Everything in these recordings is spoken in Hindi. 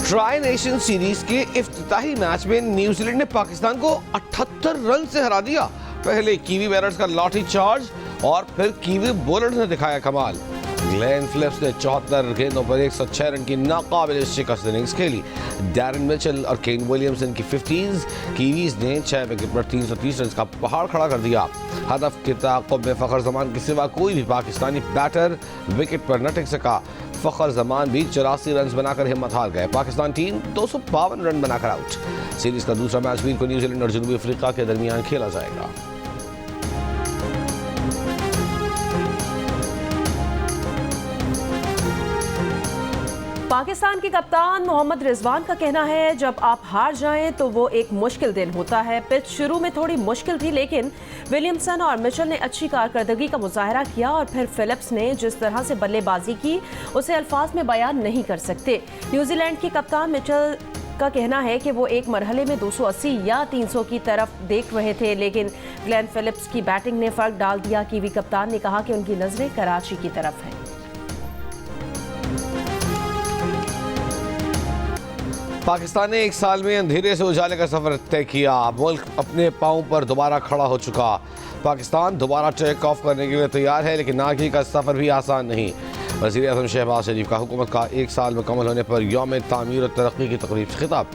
ट्राई नेशन सीरीज के इफ्तिताही मैच में न्यूजीलैंड ने पाकिस्तान को 78 रन से हरा दिया। पहले कीवी बैटर्स का लॉटरी चार्ज और फिर कीवी बॉलर्स ने दिखाया कमाल। ग्लेन फिलिप्स ने 74 गेंदों पर 106 रन की नाकाबिल शिकस्त इनिंग्स खेली। डैरन मिचेल और केन विलियमसन की 50s। कीवीज ने 6 विकेट पर 330 रन का पहाड़ खड़ा कर दिया। हदफ के ताक़ुब में फ़खर जमान के सिवा कोई भी पाकिस्तानी बैटर विकेट पर न टिक सका। फ़खर जमान भी 84 रन बनाकर हिम्मत हार गए। पाकिस्तान टीम 252 रन बनाकर आउट। सीरीज का दूसरा मैच वीर को न्यूजीलैंड और जनूबी अफ्रीका के दरमियान खेला जाएगा। पाकिस्तान के कप्तान मोहम्मद रिजवान का कहना है, जब आप हार जाएं तो वो एक मुश्किल दिन होता है। पिच शुरू में थोड़ी मुश्किल थी, लेकिन विलियमसन और मिचेल ने अच्छी कारकर्दगी का मुजाहरा किया और फिर फिलिप्स ने जिस तरह से बल्लेबाजी की उसे अल्फाज में बयान नहीं कर सकते। न्यूजीलैंड के कप्तान मिचेल का कहना है कि वो एक मरहले में 280 या 300 की तरफ देख रहे थे, लेकिन ग्लेन फिलिप्स की बैटिंग ने फर्क डाल दिया। कीवी कप्तान ने कहा कि उनकी नजरें कराची की तरफ हैं। पाकिस्तान ने एक साल में अंधेरे से उजाले का सफर तय किया। मुल्क अपने पांव पर दोबारा खड़ा हो चुका। पाकिस्तान दोबारा टेक ऑफ करने के लिए तैयार है, लेकिन आगे का सफर भी आसान नहीं। वज़ीर आज़म शहबाज शरीफ का हुकूमत का एक साल मुकम्मल होने पर यौम तामीर और तरक्की की तकरीब से खिताब।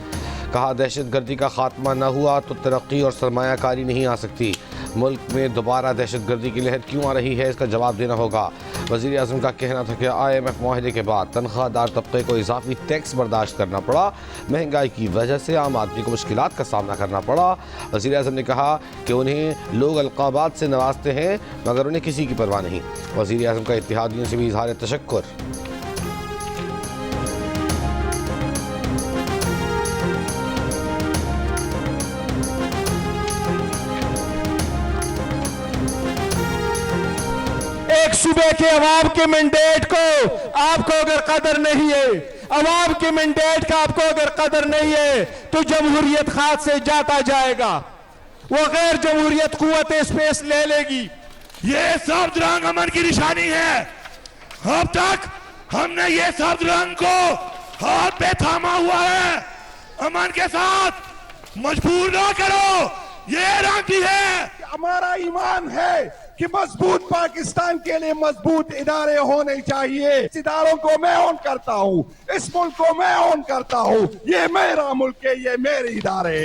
कहा, दहशतगर्दी का खात्मा न हुआ तो तरक्की और सरमायाकारी नहीं आ सकती। मुल्क में दोबारा दहशतगर्दी की लहर क्यों आ रही है, इसका जवाब देना होगा। वज़ीर आज़म का कहना था कि IMF मुआहदे के बाद तनख्वाहदार तबके को इजाफी टैक्स बर्दाश्त करना पड़ा। महंगाई की वजह से आम आदमी को मुश्किलात का सामना करना पड़ा। वज़ीर आज़म ने कहा कि उन्हें लोग अलक़ाबात से नवाजते हैं, मगर उन्हें किसी की परवाह नहीं। वज़ीर आज़म का इत्तेहादियों से भी इज़हार तशक्कुर। एक सूबे के अवाम के मैंडेट को आपको अगर कदर नहीं है, अवाम के मैंडेट का आपको अगर कदर नहीं है, तो जमहूरियत हाथ से जाता जाएगा। वो गैर जमहूरियत कुव्वत स्पेस ले लेगी। ये सब्ज रंग अमन की निशानी है। अब तक हमने ये सब्ज रंग को हाथ पे थामा हुआ है। अमन के साथ मजबूर ना करो, ये रंग भी है। हमारा ईमान है कि मजबूत पाकिस्तान के लिए मजबूत इदारे होने चाहिए। इस इदारों को मैं ऑन करता हूँ, इस मुल्क को मैं ऑन करता हूँ। ये मेरा मुल्क है, ये मेरे इदारे।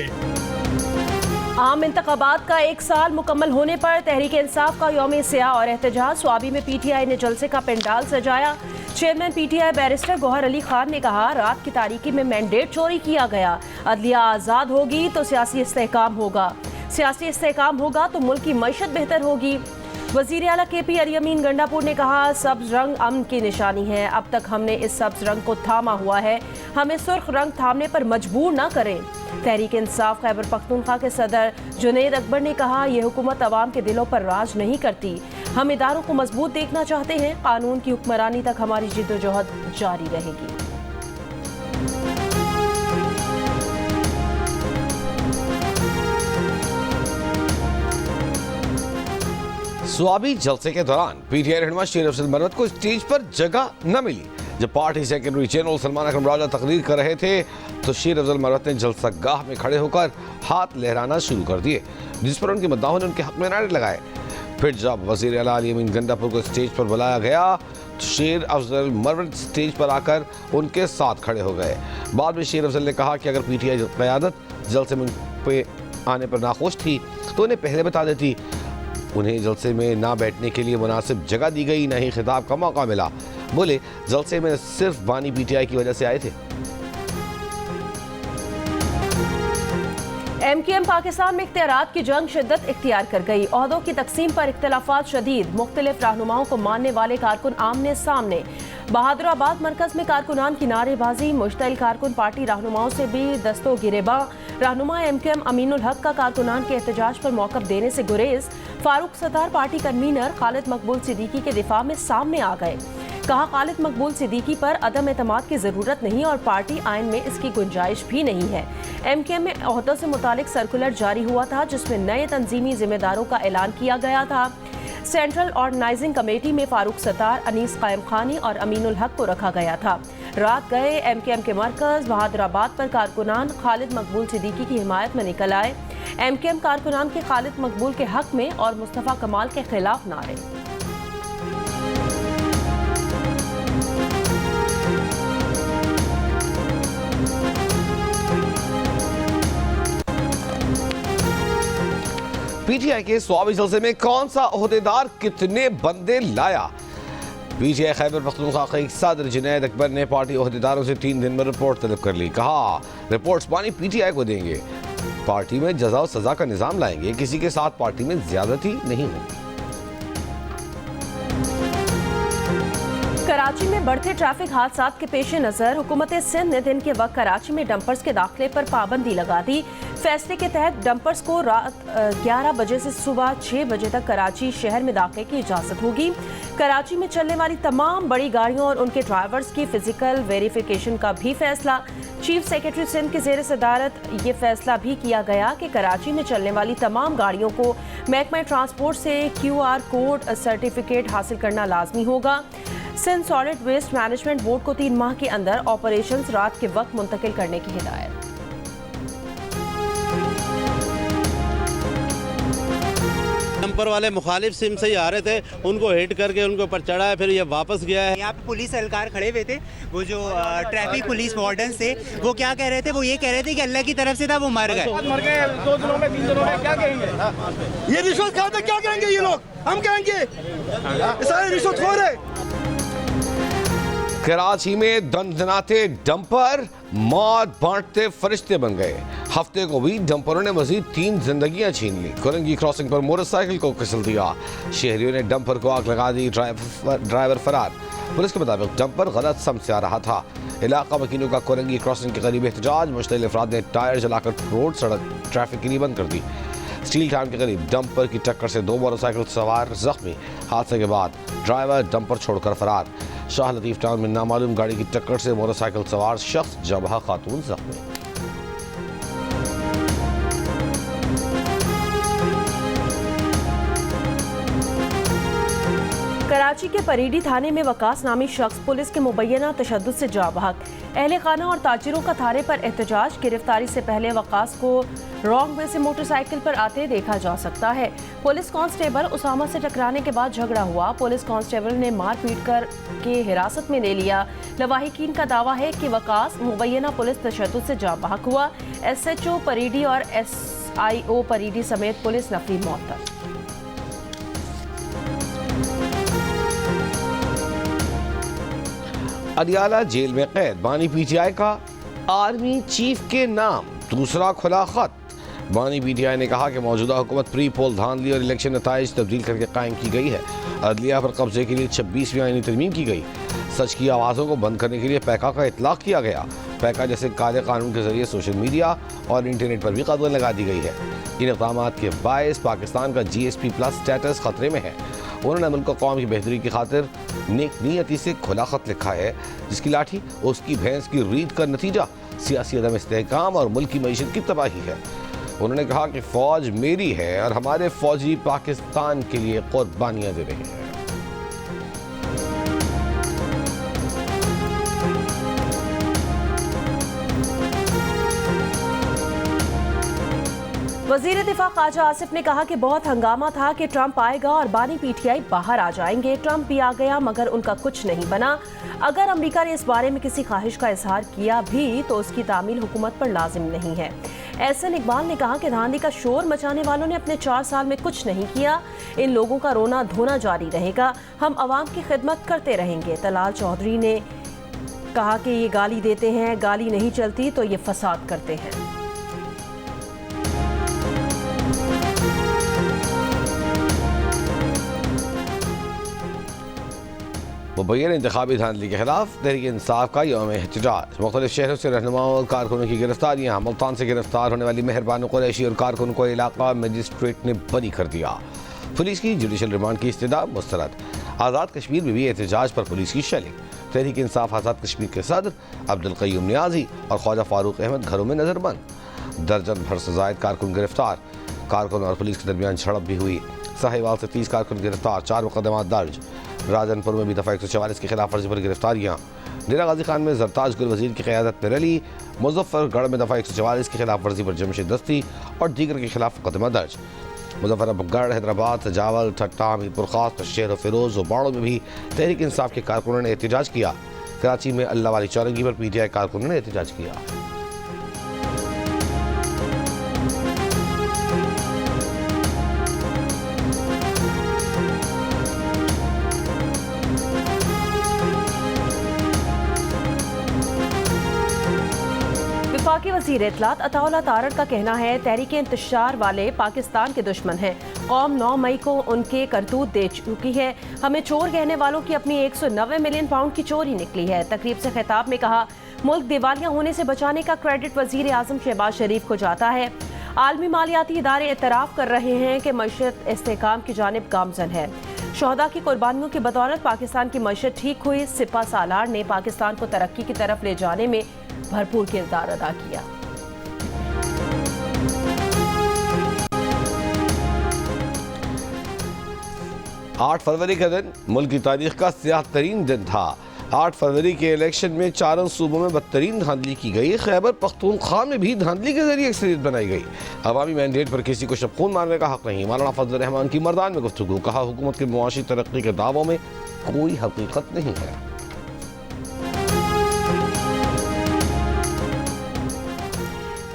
आम इंतखाबात का एक साल मुकम्मल होने पर तहरीक इंसाफ का यौम सियाह और एहतजाज। स्वाबी में PTI ने जलसे का पेंडाल सजाया। Chairman PTI barrister Gohar Ali Khan ने कहा, रात की तारीकी में मैंडेट चोरी किया गया। अदलिया आज़ाद होगी तो सियासी इस्तेहकाम होगा, सियासी इस्तेहकाम होगा तो मुल्क की मईशत बेहतर होगी। वज़ीर आला KP अरियमीन गंडापुर ने कहा, सब्ज रंग अमन की निशानी है। अब तक हमने इस सब्ज रंग को थामा हुआ है, हमें सुर्ख रंग थामने पर मजबूर ना करें। तहरीक इंसाफ खैबर पख्तूनख्वा के सदर जुनैद अकबर ने कहा, यह हुकूमत अवाम के दिलों पर राज नहीं करती। हम इदारों को मजबूत देखना चाहते हैं। कानून की हुक्मरानी तक हमारी जिद्दोजहद जारी रहेगी। स्वाबी जलसे के दौरान PTI रहनुमा शेर अफजल मरवत को स्टेज पर जगह न मिली। जब पार्टी सेक्रेटरी जनरल सलमान अकरम राजा तकरीर कर रहे थे तो शेर अफजल मरवत ने जलसा गाह में खड़े होकर हाथ लहराना शुरू कर दिए, जिस पर उनके मद्दाहों ने उनके हक में नारे लगाए। फिर जब वज़ीर आला अरियमीन गंडापुर को स्टेज पर बुलाया गया तो शेर अफजल मरवत स्टेज पर आकर उनके साथ खड़े हो गए। बाद में शेर अफजल ने कहा कि अगर PTI क़यादत जलसे में पे आने पर नाखुश थी तो उन्हें पहले बता देती। उन्हें जलसे में ना बैठने के लिए मुनासिब जगह दी गई, न ही खिताब का मौका मिला। बोले, जलसे में सिर्फ बानी PTI की वजह से आए थे। MKM पाकिस्तान में इख्तियारात की जंग शिद्दत इख्तियार कर गई। ओहदों की तकसीम पर इख्तिलाफात शदीद। मुख्तलिफ रहनुमाओं को मानने वाले कारकुन आमने सामने। बहादुराबाद मरकज में कारकुनान की नारेबाजी। मुश्तइल कारकुन पार्टी रहनुमाओं से भी दस्तो गिरेबा। रहनुमा MKM अमीनुल हक का कारकुनान के एहतजाज पर मौक़िफ़ देने से गुरेज। फारूक सत्तार पार्टी कन्वीनर खालिद मकबूल सिद्दीकी के दिफा में सामने आ गए। कहा, खालिद मकबूल सिद्दीकी पर अदम एतमाद की ज़रूरत नहीं और पार्टी आइन में इसकी गुंजाइश भी नहीं है। MKM में ओहदों से मुतालिक सर्कुलर जारी हुआ था, जिसमें नए तंजीमी जिम्मेदारों का ऐलान किया गया था। सेंट्रल ऑर्गेनाइजिंग कमेटी में फारूक सत्तार, अनीस कायम खानी और अमीनुल हक को रखा गया था। रात गए एमकेएम के मरकज बहादुराबाद पर कारकुनान खालिद मकबूल सिद्दीकी की हिमायत में निकल आए। एमकेएम कारकुनान के खालिद मकबूल के हक में और मुस्तफ़ा कमाल के खिलाफ नारे। पीटीआई के स्वाबी जलसे में कौन सा ओहदेदार कितने बंदे लाया? पीटीआई खैबर पख्तूनख्वा के सदर जुनैद अकबर ने पार्टी ओहदेदारों से 3 दिन में रिपोर्ट तलब कर ली। कहा रिपोर्ट्स पानी पीटीआई को देंगे, पार्टी में जजा और सजा का निजाम लाएंगे, किसी के साथ पार्टी में ज्यादती नहीं होगी। कराची में बढ़ते ट्रैफिक हादसात के पेश नज़र हुकूमत सिंध ने दिन के वक्त कराची में डंपर्स के दाखिले पर पाबंदी लगा दी। फैसले के तहत डंपर्स को रात 11 बजे से सुबह 6 बजे तक कराची शहर में दाखिले की इजाज़त होगी। कराची में चलने वाली तमाम बड़ी गाड़ियों और उनके ड्राइवर्स की फिजिकल वेरिफिकेशन का भी फैसला। चीफ सेक्रेटरी सिंध की ज़ेर सदारत ये फैसला भी किया गया कि कराची में चलने वाली तमाम गाड़ियों को महकमा ट्रांसपोर्ट से QR कोड सर्टिफिकेट हासिल करना लाजमी होगा। Sindh solid waste management board को 3 माह के अंदर ऑपरेशंस रात के वक्त मुंतकिल करने की हिदायत। डंपर वाले मुखालिफ सिम से ही आ रहे थे, उनको हिट करके उनके ऊपर चढ़ा है, फिर ये वापस गया है। यहाँ पे पुलिस एहलकार खड़े हुए थे, वो जो ट्रैफिक पुलिस वार्डन थे, वो क्या कह रहे थे? वो ये कह रहे थे कि अल्लाह की तरफ से था, वो मर गए। 2 दिनों में 3 दिनों में क्या कहेंगे? ये रिश्वत खाते क्या कहेंगे ये लोग? हम कहेंगे सारे रिश्वतखोर है। कराची में दंदनाते डंपर मौत बांटते फरिश्ते बन गए। हफ्ते को भी डंपरों ने मजीद 3 जिंदगियां छीन ली। कोरंगी क्रॉसिंग पर मोटरसाइकिल को कुचल दिया, शहरियों ने डंपर को आग लगा दी, ड्राइवर फरार। पुलिस के मुताबिक डंपर गलत सम से आ रहा था। इलाका वकीलों का कोरंगी क्रॉसिंग के करीब एहतजाज, मुश्तइल अफराद ने टायर जलाकर रोड सड़क ट्रैफिक के लिए बंद कर दी। स्टील टाउन के करीब डंपर की टक्कर से 2 मोटरसाइकिल सवार जख्मी। हादसे के बाद ड्राइवर डंपर छोड़कर फरार। शाह लतीफ टाउन में नामालूम गाड़ी की टक्कर से मोटरसाइकिल सवार शख्स जबहा खातून जख्मी। कराची के परीडी थाने में वकास नामी शख्स पुलिस के मुबैना तशद्दुद से जा बहक। अहले खाना और ताजिरों का थाने पर एहतजाज। गिरफ्तारी से पहले वकास को रॉन्ग वे से मोटरसाइकिल पर आते देखा जा सकता है। पुलिस कांस्टेबल उसामा से टकराने के बाद झगड़ा हुआ, पुलिस कांस्टेबल ने मार पीट कर के हिरासत में ले लिया। लवाहिकीन का दावा है कि वकास मुबैना पुलिस तशद्दुद से जा बहक हुआ। SHO परीडी और SIO परीडी समेत पुलिस नफरी मौत। अदियाला जेल में कैद, बानी PTI का आर्मी चीफ के नाम दूसरा खुला खत। बानी PTI ने कहा कि मौजूदा हुकूमत प्री पोल धांधली और इलेक्शन नताइज तब्दील करके कायम की गई है। अदलिया पर कब्जे के लिए 26वीं आईनी तरमीम की गई। सच की आवाज़ों को बंद करने के लिए पैका का इतलाक किया गया। पैका जैसे काले कानून के जरिए सोशल मीडिया और इंटरनेट पर भी कदम लगा दी गई है। इन इक़दाम के बायस पाकिस्तान का GSP+ स्टेटस खतरे में है। उन्होंने मुल्क कौम की बेहतरी की खातिर नेक नीयती से खुला खत लिखा है, जिसकी लाठी उसकी भैंस की रीत का नतीजा सियासी अदम इस्तेहकाम और मुल्क की मईशत की तबाही है। उन्होंने कहा कि फौज मेरी है और हमारे फौजी पाकिस्तान के लिए कुर्बानियां दे रहे हैं। वज़ीर दिफा ख्वाजा आसिफ ने कहा कि बहुत हंगामा था कि ट्रंप आएगा और बानी PTI बाहर आ जाएंगे। ट्रंप भी आ गया मगर उनका कुछ नहीं बना। अगर अमेरिका ने इस बारे में किसी ख्वाहिश का इजहार किया भी तो उसकी तामील हुकूमत पर लाजिम नहीं है। एहसन इकबाल ने कहा कि धांधली का शोर मचाने वालों ने अपने 4 साल में कुछ नहीं किया। इन लोगों का रोना धोना जारी रहेगा, हम अवाम की खिदमत करते रहेंगे। तलाल चौधरी ने कहा कि ये गाली देते हैं, गाली नहीं चलती तो ये फसाद करते हैं। मुबैन इंतखाबी धांधली के खिलाफ तहरीक इंसाफ का यौम एहतजाज। मुख्तलिफ शहरों से रहनुमाओं और कारकुनों की गिरफ्तारियाँ। मुल्तान से गिरफ्तार होने वाली मेहरबान कुरैशी और कारकुन को इलाका मजिस्ट्रेट ने बरी कर दिया। पुलिस की जुडिशल रिमांड की इस्तदा मुस्तरद। आज़ाद कश्मीर में भी एहतजाज पर पुलिस की शेलिंग। तहरीक इंसाफ आज़ाद कश्मीर के सदर अब्दुल क़य्यूम नियाज़ी और ख्वाजा फारूक अहमद घरों में नजरबंद। दर्जन भर से ज़ायद कारकुन गिरफ्तार। कारकुन और पुलिस के दरमियान झड़प भी हुई। साहिवाल से 30 कारकुन गिरफ्तार, 4 मुकदमात दर्ज। राजनपुर में भी दफ़ा 144 की खिलाफ वर्जी पर गिरफ्तारियाँ। डेरा गाजी खान में जरताज गुल वजीर की क़यादत में रैली। मुजफ्फरगढ़ में दफ़ा 144 की खिलाफ वर्जी पर जमशेद दस्ती और दीगर के खिलाफ मुकदमा दर्ज। मुजफ्फरगढ़, हैदराबाद, सजावल, ठट्टा, मीरपुर खास, शहर फिरोज और बाड़ों में भी तहरीक इंसाफ के कारकुनों ने एहतजाज किया। कराची में अल्लाह वाली चौरंगी पर PTI कारकुनों ने एहतजाज किया। वफाकी वज़ीर इत्तलात अताउल्लाह तारड़ का कहना है तहरीक इंतशार वाले पाकिस्तान के दुश्मन हैं। कौम 9 मई को उनके करतूत दे चुकी है। हमें चोर कहने वालों की अपनी 190 मिलियन पाउंड की चोरी निकली है। तकरीब से खिताब में कहा, मुल्क दिवालिया होने से बचाने का क्रेडिट वज़ीर आज़म शहबाज शरीफ को जाता है। आलमी मालियाती इदारे एतराफ़ कर रहे हैं कि मईशत इस्तेहकाम की जानिब गामज़न है। शहदा की कुर्बानियों की बदौलत पाकिस्तान की मईशत ठीक हुई। सिपा सालार ने पाकिस्तान को तरक्की की तरफ ले जाने में भरपूर किरदार अदा किया। आठ फरवरी का दिन मुल्क की तारीख का स्याह तरीन दिन था। 8 फरवरी के इलेक्शन में 4 सूबों में बदतरीन धांधली की गई। खैबर पख्तूनख्वा में भी धांधली के जरिए अक्सरियत बनाई गई। अवामी मैंडेट पर किसी को शब खून मारने का हक नहीं। मौलाना फजल रहमान की मर्दान में गुफ्तगू, कहा हुकूमत के मुआशी तरक्की के दावों में कोई हकीकत नहीं है।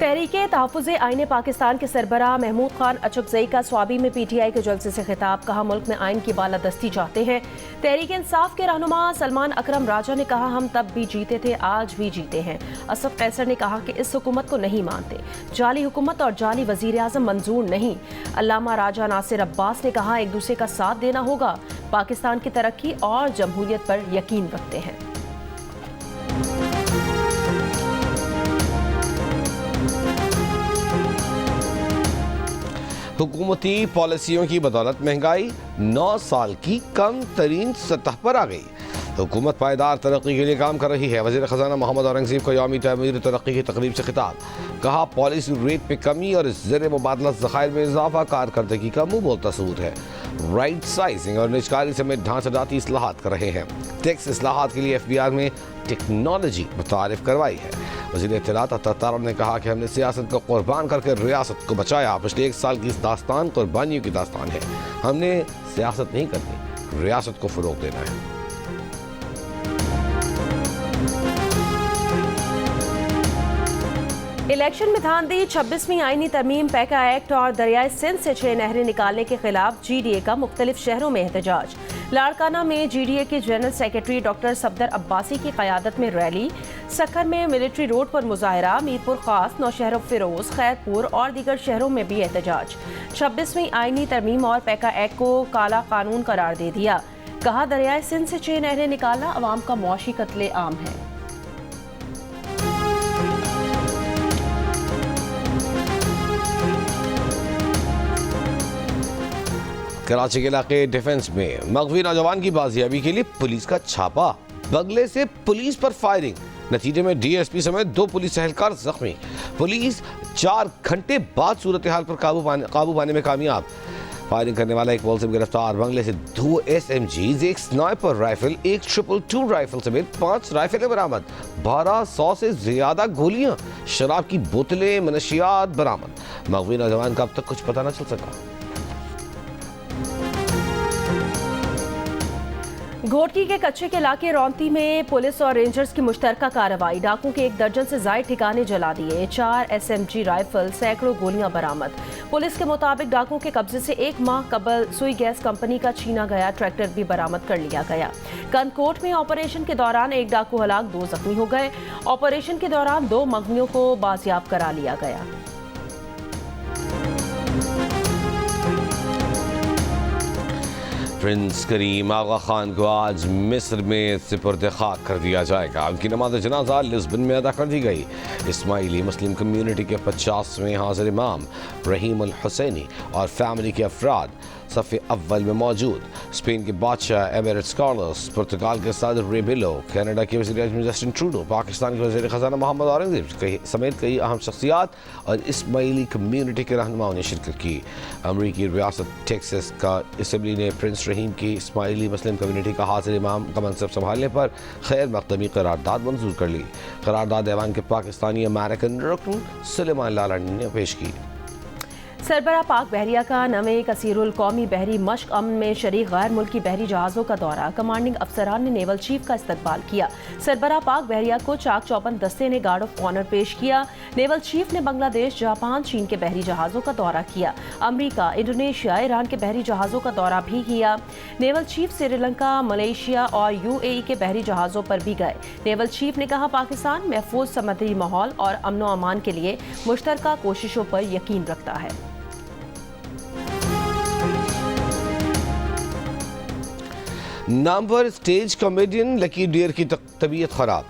तहरीके तहफ़्फ़ुज़े आईन पाकिस्तान के सरबराह महमूद खान अचकज़ई का स्वाबी में PTI के जलसे से खिताब, कहा मुल्क में आइन की बालादस्ती चाहते हैं। तहरीक इंसाफ के रहनुमा सलमान अकरम राजा ने कहा, हम तब भी जीते थे, आज भी जीते हैं। असद कैसर ने कहा कि इस हुकूमत को नहीं मानते, जाली हुकूमत और जाली वज़ीर आज़म मंजूर नहीं। अल्लामा राजा नासिर अब्बास ने कहा, एक दूसरे का साथ देना होगा, पाकिस्तान की तरक्की और जमहूरियत पर यकीन रखते हैं। हुकूमती पॉलिसियों की बदौलत महंगाई 9 साल की कम तरीन सतह पर आ गई। हुकूमत पायदार तरक्की के लिए काम कर रही है। वज़ीर ख़जाना मोहम्मद औरंगज़ेब को यौमी तमीर तरक्की की तकरीब से खिताब, कहा पॉलिसी रेट में कमी और ज़र मुबादला ज़खायर में इजाफा कारकर्दगी का मुँह बोलता सबूत है। राइट साइजिंग और निजकारी समेत ढांचागती इस्लाहात कर रहे हैं। टैक्स इस्लाहात के लिए FBR में टेक्नोलॉजी मुतारिफ करवाई है। वज़ीर इत्तलात अता तारड़ ने कहा कि हमने सियासत को कुर्बान करके रियासत को बचाया। पिछले 1 साल की इस दास्तान कुर्बानियों की दास्तान है। हमने सियासत नहीं करनी, रियासत को फ़रोग़ देना है। इलेक्शन में धांधली, 26वीं आईनी तरमीम, पैका एक्ट और दरियाए सिंध से 6 नहरें निकालने के खिलाफ GDA का मुख्तलिफ शहरों में एहतजाज। लाड़काना में GDA के general secretary doctor Safdar Abbasi की क़यादत में रैली। सक्खर में मिलिट्री रोड पर मुजाहरा। मीरपुर खास, नौशहर फिरोज, खैरपुर और दीगर शहरों में भी एहतजाज। 26वीं आईनी तरमीम और पैका एक्ट को काला कानून करार दे दिया। कहा दरियाए सिंध से 6 नहरें निकालना अवाम का मुआशी कत्ले आम है। कराची के इलाके डिफेंस में मगवी नौजवान की बाजियाबी के लिए पुलिस का छापा। बगले से पुलिस पर फायरिंग, नतीजे में DSP समेत 2 पुलिस एहलकार जख्मी। पुलिस 4 घंटे बाद सूरत हाल पर काबू पाने में कामयाब। फायरिंग करने वाला एक मुलजिम गिरफ्तार। बंगले से 2 SMGs, एक स्नाइपर राइफल, एक 222 राइफल समेत 5 राइफलें बरामद। 1200 से ज्यादा गोलियां, शराब की बोतलें, मनशियात बरामद। मगवी नौजवान का अब तक कुछ पता न चल सका। घोटकी के कच्चे के इलाके रौंती में पुलिस और रेंजर्स की मुश्तरका कार्रवाई। डाकू के 1 दर्जन से जायद ठिकाने जला दिए। 4 SMG राइफल, सैकड़ों गोलियां बरामद। पुलिस के मुताबिक डाकू के कब्जे से 1 माह कबल सुई गैस कंपनी का छीना गया ट्रैक्टर भी बरामद कर लिया गया। कंदकोट में ऑपरेशन के दौरान 1 डाकू हलाक, 2 जख्मी हो गए। ऑपरेशन के दौरान 2 मगनियों को बाजियाब करा लिया गया। प्रिंस करीम आगा खान को आज मिस्र में सिपुर्द खाक कर दिया जाएगा। उनकी नमाज जनाजा लिस्बन में अदा कर दी गई। इस्माइली मुस्लिम कम्युनिटी के 50वें हाजिर इमाम रहीम अल हुसैनी और फैमिली के अफराद सफ़े अव्वल में मौजूद। स्पेन के बादशाह एमिरेट्स कार्लोस, पुर्तगाल के सदर रेबेलो, कनाडा के वज़ीर आज़म जस्टिन ट्रूडो, पाकिस्तान के वज़ीर ख़ज़ाना मोहम्मद औरंगज़ेब समेत कई अहम शख्सियात और इस्माइली कम्यूनिटी के रहनुमाओं ने शिरकत की। अमरीकी रियासत टेक्सास का असम्बली ने प्रिंस रहीम की इस्माइली मुस्लिम कम्यूनिटी का हाज़िर इमाम का मनसब संभालने पर खैर मकदमी करारदाद मंजूर कर ली। करारदाद ऐवान के पाकिस्तानी अमेरिकन रुकन सुलेमान लालानी ने पेश की। सरबरा पाक बहरिया का नवे कसीरुल कौमी बहरी मश्क अमन में शरीक गैर मुल्की बहरी जहाज़ों का दौरा। कमांडिंग अफसरान ने नेवल चीफ का इस्तकबाल किया। सरबरा पाक बहरिया को चाक चौबंद दस्ते ने गार्ड ऑफ ऑनर पेश किया। नेवल चीफ ने बांग्लादेश, जापान, चीन के बहरी जहाज़ों का दौरा किया। अमरीका, इंडोनेशिया, ईरान के बहरी जहाज़ों का दौरा भी किया। नेवल चीफ श्रीलंका, मलेशिया और UAE के बहरी जहाज़ों पर भी गए। नेवल चीफ ने कहा, पाकिस्तान महफूज समुद्री माहौल और अमन व अमान के लिए मुश्तरका कोशिशों पर यकीन रखता है। नामवर स्टेज कॉमेडियन लकी डियर की तबीयत खराब,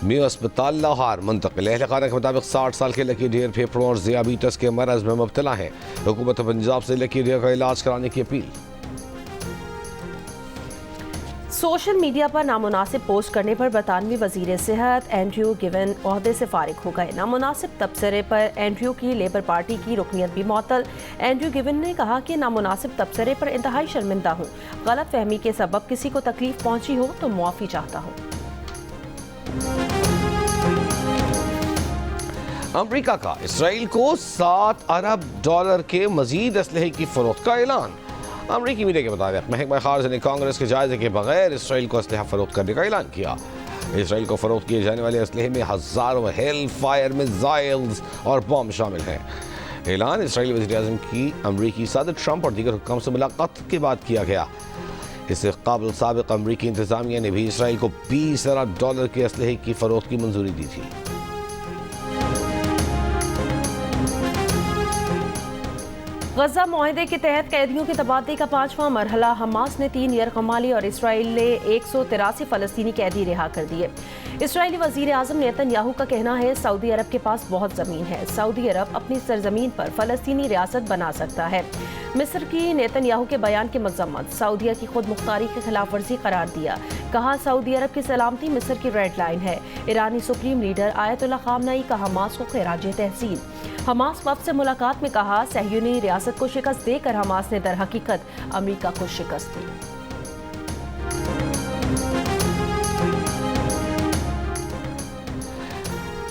मेयो अस्पताल लाहौर मुंतकिल। अहल खाना के मुताबिक 60 साल के लकी डियर फेफड़ों और ज़ियाबीतस के मरज में मुब्तला हैं। हुकूमत पंजाब से लकी डियर का इलाज कराने की अपील। सोशल मीडिया पर नामुनासिब पोस्ट करने पर बरतानवी वजीर सेहत एंड्रयू गिवन ओहदे से फारिग हो गए। नामुनासिब तबसरे पर एंड्रयू की लेबर पार्टी की रुकनियत भी मुअत्तल। एंड्रयू गिवन ने कहा कि नामुनासिब तबसरे पर इंतहाई शर्मिंदा हूँ। गलत फहमी के सबब किसी को तकलीफ पहुँची हो तो मुआफ़ी चाहता हूँ। अमरीका का इसराइल को $7 अरब के मजीद असलहे की फरोख्त का ऐलान। अमरीकी मीडिया के मुताबिक महकमा खारजा ने कांग्रेस के जायजे के बगैर इसराइल को असलहा फरोख्त करने का ऐलान किया। इसराइल को फरोख्त किए जाने वाले असलहे में हज़ारों हेल फायर मिसाइल्स और बम शामिल हैं। ऐलान इसराइली वज़ीर आज़म की अमरीकी सदर ट्रंप और दीगर हुक्काम से मुलाकात के बाद किया गया। इससे काबिल साबिक़ अमरीकी इंतज़ामिया ने भी इसराइल को $20 अरब के असलहे की फरोख्त की मंजूरी दी थी। गजा मुआहदे के तहत कैदियों के तबादले का 5वां मरहला। हमास ने 3 यरगमाली और इसराइल ने 183 फ़लस्तीनी कैदी रिहा कर दिए। इसराइली वज़ीर आज़म नेतन्याहू का कहना है, सऊदी अरब के पास बहुत ज़मीन है, सऊदी अरब अपनी सरजमीन पर फ़लस्तीनी रियासत बना सकता है। मिस्र की नेतन्याहू के बयान की मज़म्मत, सऊदीया की खुद मुख्तारी की खिलाफ वर्जी करार दिया। कहा, सऊदी अरब की सलामती मिस्र की रेड लाइन है। ईरानी सुप्रीम लीडर आयतुल्लाह ख़ामनेई का हमास को खिराज तहसीन। हमास वफ़द से मुलाकात में कहा, सहयूनी रियासत को शिकस्त देकर हमास ने दर हकीकत अमरीका को शिकस्त दी।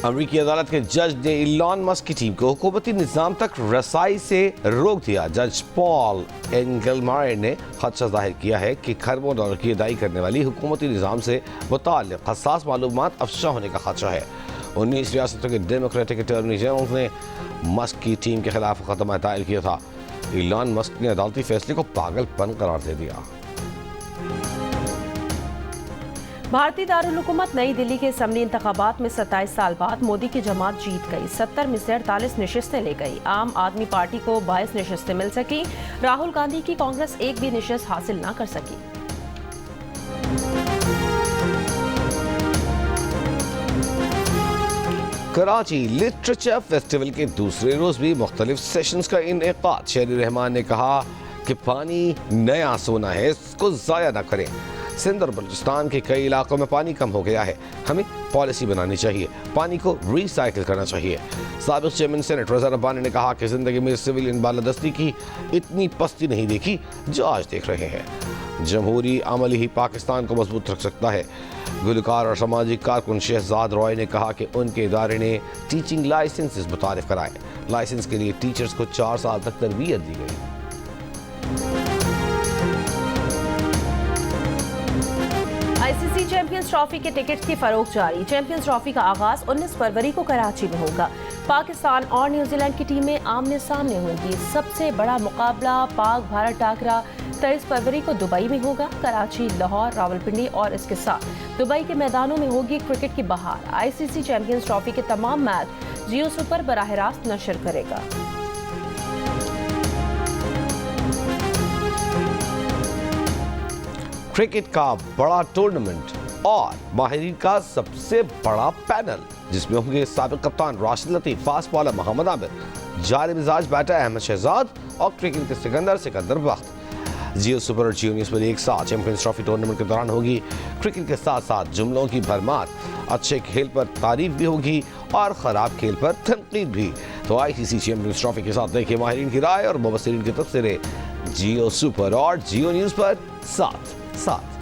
अमरीकी अदालत के जज ने इलॉन मस्क की टीम को हुकूमती निज़ाम तक रसाई से रोक दिया। जज पॉल एंगलमायर ने खदशा जाहिर किया है कि खरबों डॉलर की अदाई करने वाली हुकूमती निज़ाम से मुताल्लिक़ हसास मालूमात अफशा होने का खदशा है। 19 रियासतों के डेमोक्रेटिक अटॉर्नी जनरल ने मस्क की टीम के खिलाफ मुकदमा दायर किया था। इलॉन मस्क ने अदालती फैसले को पागलपन करार दे दिया। भारतीय दारुल हुकूमत नई दिल्ली के असम्बली इंतखाबात में 27 साल बाद मोदी की जमात जीत गई। 70 में से 48 नशिस्तें ले गई। आम आदमी पार्टी को 22 नशिस्तें मिल सकी। राहुल गांधी की कांग्रेस एक भी नशिस्त हासिल न कर सकी। कराची लिटरेचर फेस्टिवल के दूसरे रोज भी मुख्तलिफ सेशंस का इनेकाद। शहरी रहमान ने कहा कि पानी नया सोना है, इसको ज़ाया न करें। सिंध और बलूचिस्तान के कई इलाकों में पानी कम हो गया है, हमें पॉलिसी बनानी चाहिए, पानी को रिसाइकिल करना चाहिए। साबिक़ चेयरमैन सेनेट रज़ा रब्बानी ने कहा कि ज़िंदगी में सिविलियन बालादस्ती की इतनी पस्ती नहीं देखी जो आज देख रहे हैं। जमहूरी अमल ही पाकिस्तान को मजबूत रख सकता है। गुलकार और सामाजिक कारकुन शहजाद रॉय ने कहा कि उनके इदारे ने टीचिंग लाइसेंसेस मुतारिफ कराए। लाइसेंस के लिए टीचर्स को 4 साल तक तरबियत दी गई। आईसीसी चैंपियंस ट्रॉफी के टिकट की फरोख्त जारी। चैंपियंस ट्रॉफी का आगाज 19 फरवरी को कराची में होगा। पाकिस्तान और न्यूजीलैंड की टीमें आमने सामने होंगी। सबसे बड़ा मुकाबला पाक भारत टाकरा 23 फरवरी को दुबई में होगा। कराची, लाहौर, रावलपिंडी और इसके साथ दुबई के मैदानों में होगी क्रिकेट की बहार। आईसीसी चैंपियंस ट्रॉफी के तमाम मैच जियो सुपर बराह रास्त नशर करेगा। क्रिकेट का बड़ा टूर्नामेंट और माहिरीन का सबसे बड़ा पैनल, जिसमें होंगे साबिक़ कप्तान राशिद लतीफ़, फास्ट बॉलर मोहम्मद आमिर, जारी मिजाज बैटर अहमद शहजाद और क्रिकेट के सिकंदर बख्त। जियो सुपर और जियो न्यूज़ पर एक साथ चैंपियंस ट्रॉफी टूर्नामेंट के दौरान होगी क्रिकेट के साथ साथ जुमलों की भरमार। अच्छे खेल पर तारीफ भी होगी और ख़राब खेल पर तनकीद भी। तो आईसीसी चैंपियंस ट्रॉफी के साथ देखिए माहिरीन की राय और मुबस्सिरीन के तबसरे जियो सुपर और जियो न्यूज़ पर साथ साथ।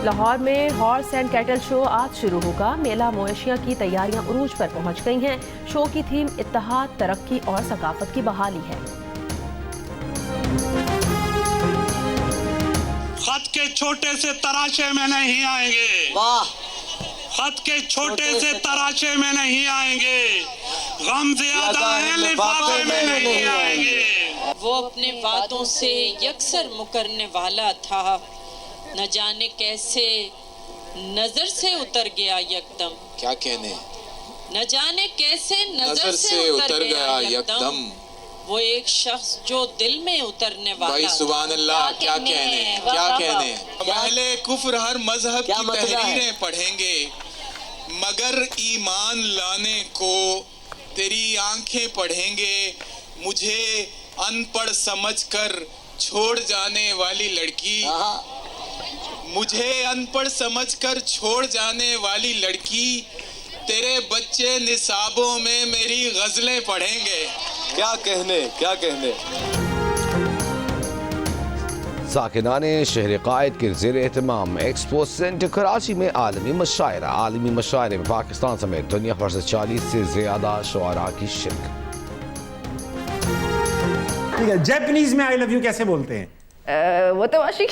लाहौर में हॉर्स एंड कैटल शो आज शुरू होगा। मेला मवेशियां की तैयारियां उरूज पर पहुंच गई हैं। शो की थीम इत्तेहाद, तरक्की और सकाफत की बहाली है। खत के छोटे से तराशे में नहीं आएंगे, वाह, खत के छोटे से तराशे में नहीं आएंगे, गम ज्यादा है लिफाफे में नहीं आएंगे। वो अपने वादों से यकसर मुकरने वाला था, न जाने कैसे नजर से उतर गया यकदम। क्या कहने, न जाने कैसे नजर से उतर गया यकदम। वो एक शख्स जो दिल में उतरने वाला। भाई सुभान अल्लाह, क्या कहने, क्या कहने। पहले कुफ्र हर मजहब की तहरीरें पढ़ेंगे, मगर ईमान लाने को तेरी आंखें पढ़ेंगे। मुझे अनपढ़ समझकर छोड़ जाने वाली लड़की, मुझे अनपढ़ समझकर छोड़ जाने वाली लड़की, तेरे बच्चे निसाबों में मेरी गजलें पढ़ेंगे। क्या कहने, क्या कहने। साकिनाने शहर कायद के ज़ेर एहतमाम एक्सपो सेंटर कराची में आलमी मुशायरा। आलमी मुशायरे में पाकिस्तान समेत दुनिया भर से 40 से ज़्यादा शुआरा की शिरकत। जापानीज में आई लव यू कैसे बोलते हैं? वो तो वाशी,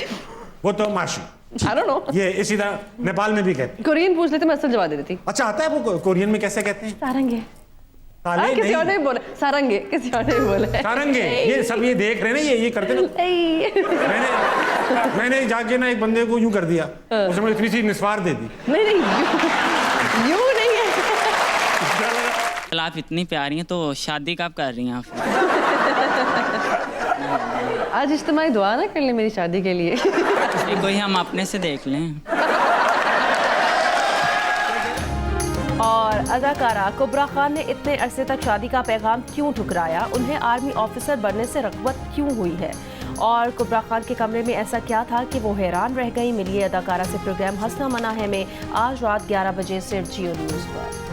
वो तो माशी। I don't know। ये इसी तरह नेपाल में भी कहते हैं। कोरियन पूछ लेते, मैं असल जवाब दे देती। अच्छा, आता है वो कोरियन में कैसे कहते हैं? सारंगे। ताले किसी और नहीं, ने बोला सारंगे, किसी और ने बोला सारंगे। ये सब ये देख रहे हैं ना, ये करते ना। मैंने जाके ना एक बंदे को यूं कर दिया, उसने मुझे इतनी सी निस्वार दे दी। नहीं यूं नहीं है। आप इतनी प्यारी हैं तो शादी कब कर रही हैं आप? आज इज्तिमाई दुआ ना कर ले मेरी शादी के लिए। कोई हम अपने से देख लें। और अदाकारा कुबरा खान ने इतने अरसे तक शादी का पैगाम क्यों ठुकराया? उन्हें आर्मी ऑफिसर बनने से रग़बत क्यों हुई है? और कुबरा खान के कमरे में ऐसा क्या था कि वो हैरान रह गई? मिलिए अदाकारा से। प्रोग्राम हंसना मना है में आज रात 11 बजे सिर्फ जियो न्यूज़ पर।